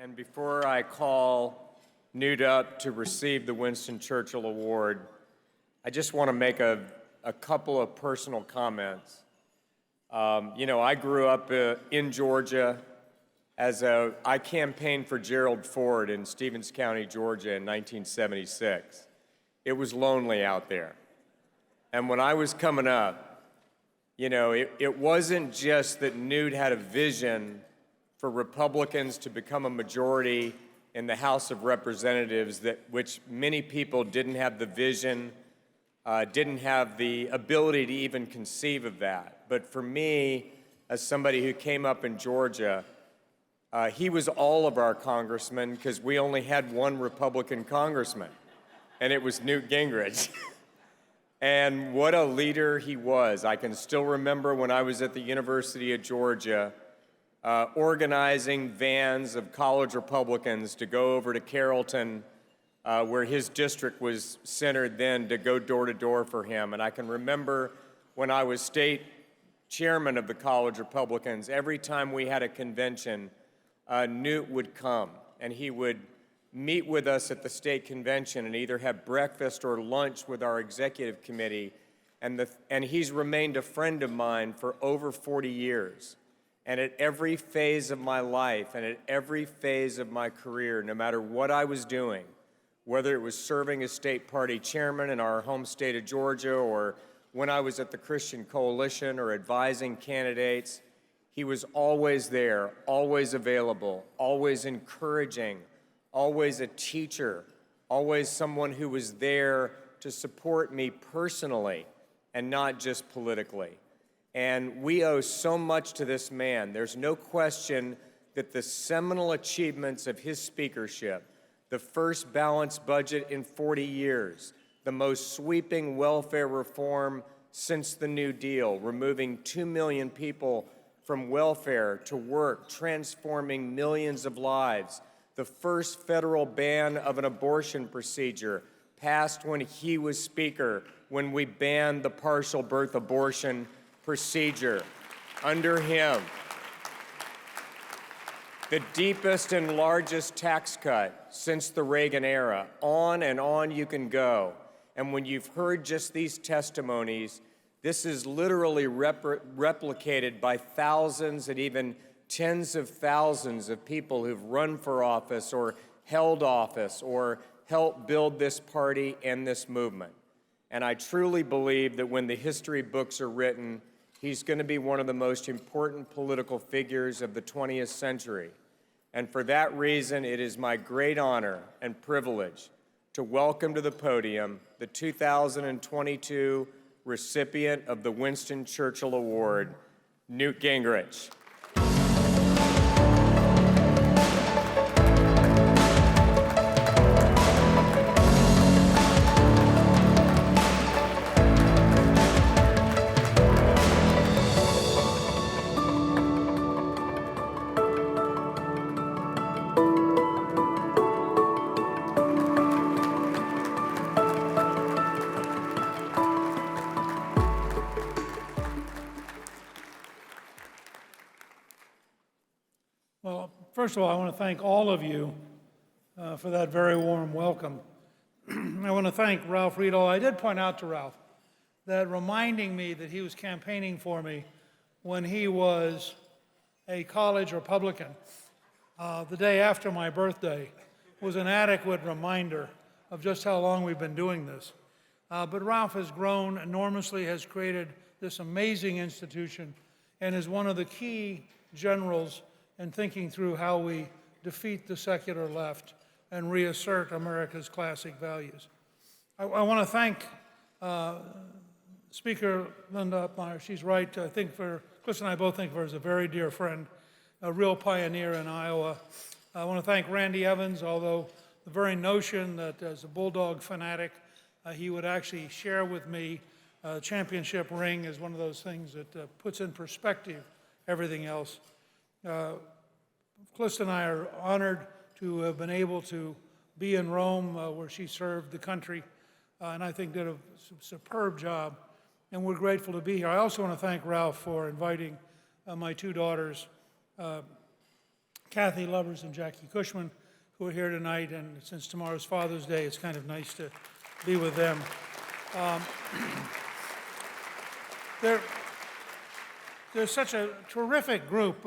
And before I call Newt up to receive the Winston Churchill Award, I just want to make a couple of personal comments. I grew up in Georgia I campaigned for Gerald Ford in Stevens County, Georgia in 1976. It was lonely out there. And when I was coming up, it wasn't just that Newt had a vision for Republicans to become a majority in the House of Representatives, which many people didn't have the vision, didn't have the ability to even conceive of that. But for me, as somebody who came up in Georgia, he was all of our congressmen because we only had one Republican congressman, and it was Newt Gingrich. And what a leader he was. I can still remember when I was at the University of Georgia, organizing vans of college Republicans to go over to Carrollton, where his district was centered then, to go door to door for him. And I can remember when I was state chairman of the college Republicans, every time we had a convention, Newt would come, and he would meet with us at the state convention and either have breakfast or lunch with our executive committee. And he's remained a friend of mine for over 40 years. And at every phase of my life and at every phase of my career, no matter what I was doing, whether it was serving as state party chairman in our home state of Georgia or when I was at the Christian Coalition or advising candidates, he was always there, always available, always encouraging, always a teacher, always someone who was there to support me personally and not just politically. And we owe so much to this man. There's no question that the seminal achievements of his speakership, the first balanced budget in 40 years, the most sweeping welfare reform since the New Deal, removing 2 million people from welfare to work, transforming millions of lives, the first federal ban of an abortion procedure passed when he was Speaker, when we banned the partial birth abortion procedure under him. The deepest and largest tax cut since the Reagan era. On and on you can go. And when you've heard just these testimonies, this is literally replicated by thousands and even tens of thousands of people who've run for office or held office or helped build this party and this movement. And I truly believe that when the history books are written, he's going to be one of the most important political figures of the 20th century. And for that reason, it is my great honor and privilege to welcome to the podium the 2022 recipient of the Winston Churchill Award, Newt Gingrich. Well, first of all, I want to thank all of you for that very warm welcome. I want to thank Ralph Riedel. I did point out to Ralph that reminding me that he was campaigning for me when he was a college Republican the day after my birthday was an adequate reminder of just how long we've been doing this. But Ralph has grown enormously, has created this amazing institution, and is one of the key generals in thinking through how we defeat the secular left and reassert America's classic values. I want to thank Speaker Linda Upmeyer. She's right. Chris and I both think of her as a very dear friend, a real pioneer in Iowa. I want to thank Randy Evans, although the very notion that as a Bulldog fanatic, he would actually share with me a championship ring is one of those things that puts in perspective everything else. Calista and I are honored to have been able to be in Rome, where she served the country, and I think did a superb job, and we're grateful to be here. I also want to thank Ralph for inviting my two daughters Kathy Lubbers and Jackie Cushman, who are here tonight, and since tomorrow's Father's Day, it's kind of nice to be with them. They're such a terrific group.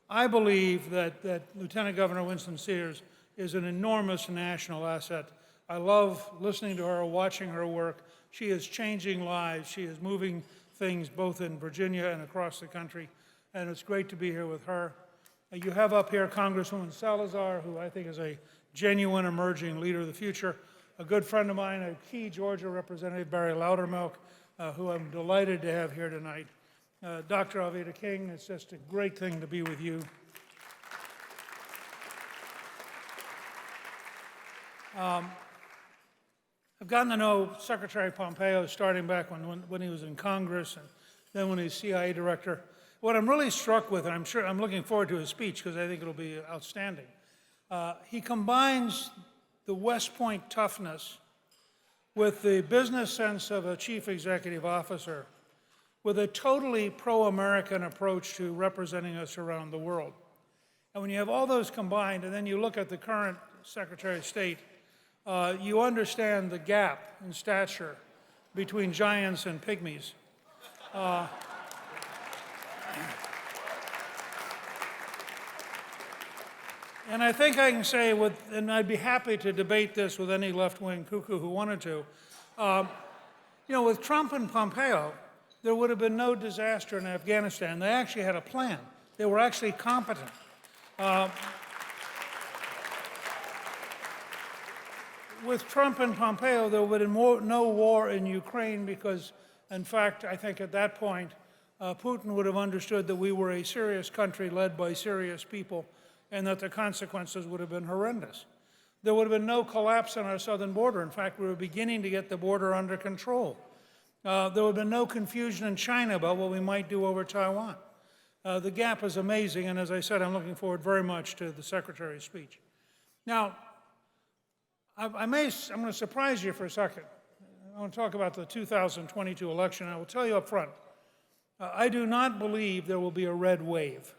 I believe that Lieutenant Governor Winston Sears is an enormous national asset. I love listening to her, watching her work. She is changing lives. She is moving things both in Virginia and across the country, and it's great to be here with her. You have up here Congresswoman Salazar, who I think is a genuine emerging leader of the future. A good friend of mine, a key Georgia representative, Barry Loudermilk, who I'm delighted to have here tonight. Dr. Alveda King, it's just a great thing to be with you. I've gotten to know Secretary Pompeo starting back when he was in Congress and then when he was CIA director. What I'm really struck with, and I'm looking forward to his speech because I think it'll be outstanding, he combines the West Point toughness with the business sense of a chief executive officer with a totally pro-American approach to representing us around the world. And when you have all those combined, and then you look at the current Secretary of State, you understand the gap in stature between giants and pygmies. And I think I can say, and I'd be happy to debate this with any left-wing cuckoo who wanted to, with Trump and Pompeo, there would have been no disaster in Afghanistan. They actually had a plan. They were actually competent. With Trump and Pompeo, there would have been no war in Ukraine because, in fact, I think at that point, Putin would have understood that we were a serious country led by serious people and that the consequences would have been horrendous. There would have been no collapse on our southern border. In fact, we were beginning to get the border under control. There would have been no confusion in China about what we might do over Taiwan. The gap is amazing, and as I said, I'm looking forward very much to the Secretary's speech. Now, I'm going to surprise you for a second. I want to talk about the 2022 election. I will tell you up front, I do not believe there will be a red wave.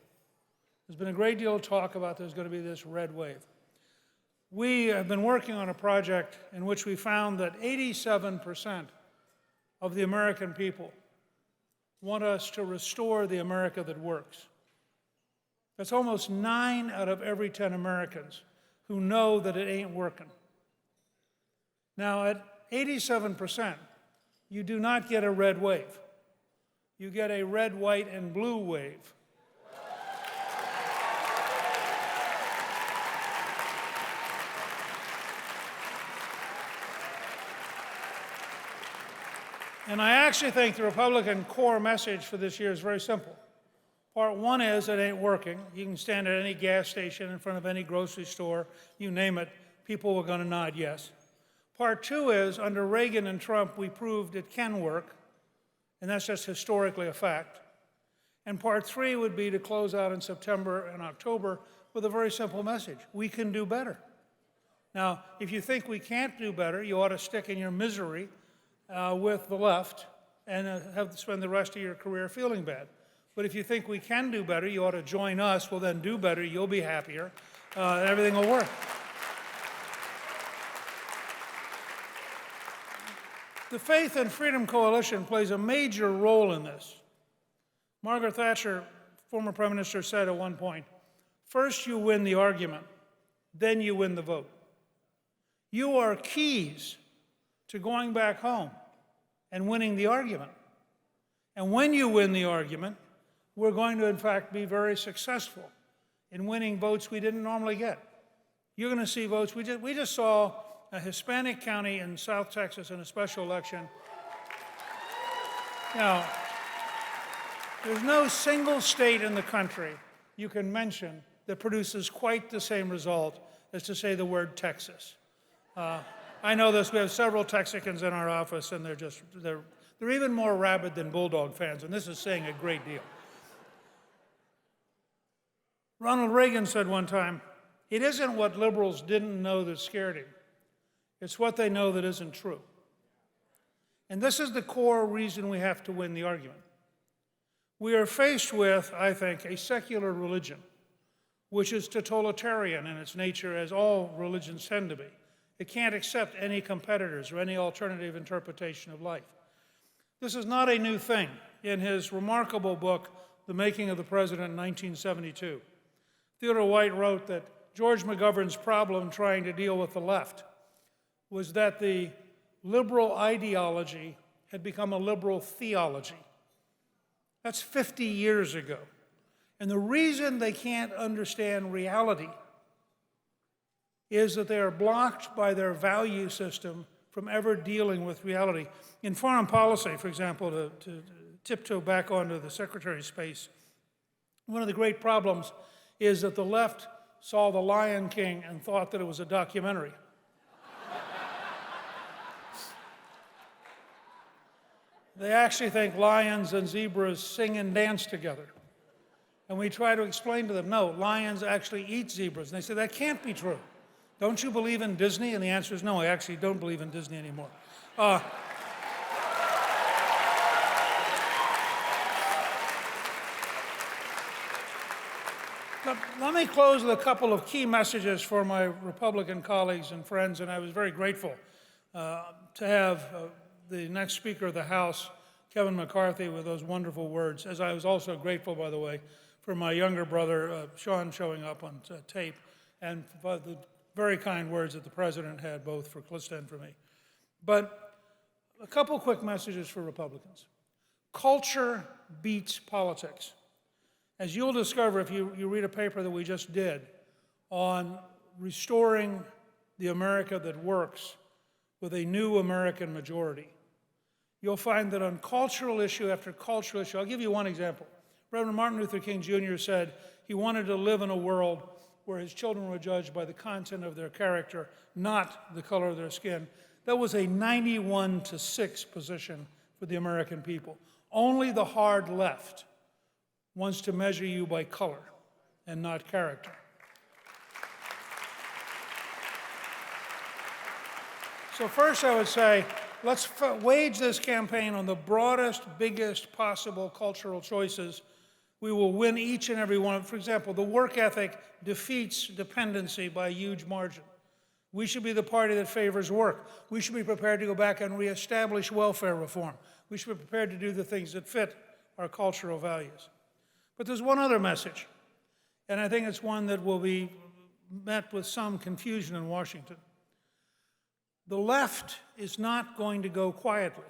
There's been a great deal of talk about there's going to be this red wave. We have been working on a project in which we found that 87% of the American people want us to restore the America that works. That's almost 9 out of every 10 Americans who know that it ain't working. Now, at 87%, you do not get a red wave. You get a red, white, and blue wave. And I actually think the Republican core message for this year is very simple. Part one is it ain't working. You can stand at any gas station, in front of any grocery store, you name it, people are going to nod yes. Part two is under Reagan and Trump, we proved it can work, and that's just historically a fact. And part three would be to close out in September and October with a very simple message. We can do better. Now, if you think we can't do better, you ought to stick in your misery with the left and have to spend the rest of your career feeling bad. But if you think we can do better, you ought to join us. We'll then do better. You'll be happier. Everything will work. The Faith and Freedom Coalition plays a major role in this. Margaret Thatcher, former Prime Minister, said at one point, first you win the argument, then you win the vote. You are keys to going back home and winning the argument. And when you win the argument, we're going to, in fact, be very successful in winning votes we didn't normally get. You're going to see votes. We just saw a Hispanic county in South Texas in a special election. Now, there's no single state in the country you can mention that produces quite the same result as to say the word Texas. I know this. We have several Texicans in our office, and they're even more rabid than Bulldog fans, and this is saying a great deal. Ronald Reagan said one time, it isn't what liberals didn't know that scared him. It's what they know that isn't true. And this is the core reason we have to win the argument. We are faced with, I think, a secular religion which is totalitarian in its nature, as all religions tend to be. It can't accept any competitors or any alternative interpretation of life. This is not a new thing. In his remarkable book, The Making of the President in 1972, Theodore White wrote that George McGovern's problem trying to deal with the left was that the liberal ideology had become a liberal theology. That's 50 years ago. And the reason they can't understand reality is that they are blocked by their value system from ever dealing with reality. In foreign policy, for example, to tiptoe back onto the secretary's space, one of the great problems is that the left saw The Lion King and thought that it was a documentary. They actually think lions and zebras sing and dance together. And we try to explain to them, no, lions actually eat zebras. And they say, that can't be true. Don't you believe in Disney? And the answer is no, I actually don't believe in Disney anymore. Let me close with a couple of key messages for my Republican colleagues and friends, and I was very grateful to have the next Speaker of the House, Kevin McCarthy, with those wonderful words, as I was also grateful, by the way, for my younger brother, Sean, showing up on tape, and for the very kind words that the President had, both for Calista and for me. But a couple quick messages for Republicans. Culture beats politics. As you'll discover if you read a paper that we just did on restoring the America that works with a new American majority, you'll find that on cultural issue after cultural issue, I'll give you one example. Reverend Martin Luther King Jr. said he wanted to live in a world where his children were judged by the content of their character, not the color of their skin. That was a 91-6 position for the American people. Only the hard left wants to measure you by color and not character. So first I would say, let's wage this campaign on the broadest, biggest possible cultural choices. We will win each and every one. For example, the work ethic defeats dependency by a huge margin. We should be the party that favors work. We should be prepared to go back and reestablish welfare reform. We should be prepared to do the things that fit our cultural values. But there's one other message, and I think it's one that will be met with some confusion in Washington. The left is not going to go quietly.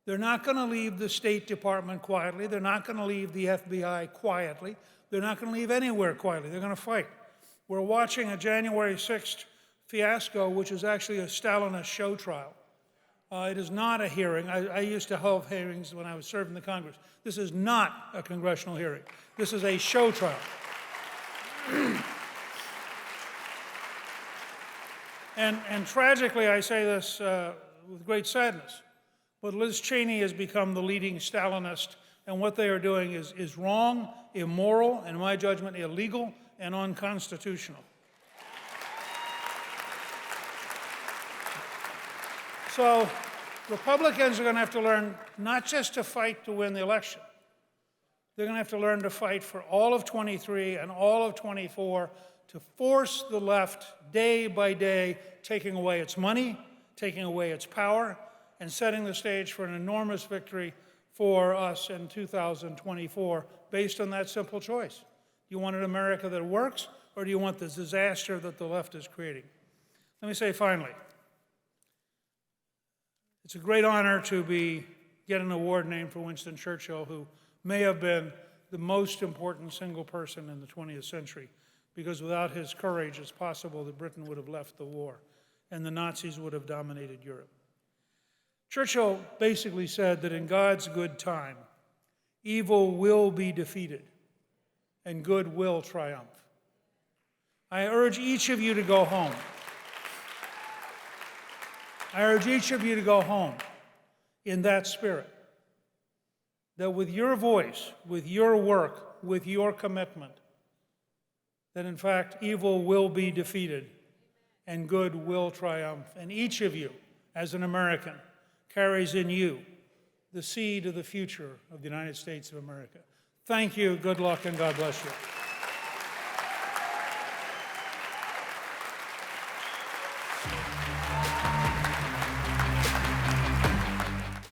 They're not going to leave the State Department quietly. They're not going to leave the FBI quietly. They're not going to leave anywhere quietly. They're going to fight. We're watching a January 6th fiasco, which is actually a Stalinist show trial. It is not a hearing. I used to hold hearings when I was serving the Congress. This is not a congressional hearing. This is a show trial. And tragically, I say this with great sadness, but Liz Cheney has become the leading Stalinist, and what they are doing is wrong, immoral, and in my judgment, illegal and unconstitutional. So Republicans are going to have to learn not just to fight to win the election. They're going to have to learn to fight for all of 23 and all of 24 to force the left day by day, taking away its money, taking away its power, and setting the stage for an enormous victory for us in 2024 based on that simple choice. Do you want an America that works, or do you want the disaster that the left is creating? Let me say finally, it's a great honor to get an award named for Winston Churchill, who may have been the most important single person in the 20th century, because without his courage, it's possible that Britain would have left the war and the Nazis would have dominated Europe. Churchill basically said that in God's good time, evil will be defeated and good will triumph. I urge each of you to go home. I urge each of you to go home in that spirit, that with your voice, with your work, with your commitment, that in fact evil will be defeated and good will triumph. And each of you, as an American, carries in you the seed of the future of the United States of America. Thank you, good luck, and God bless you.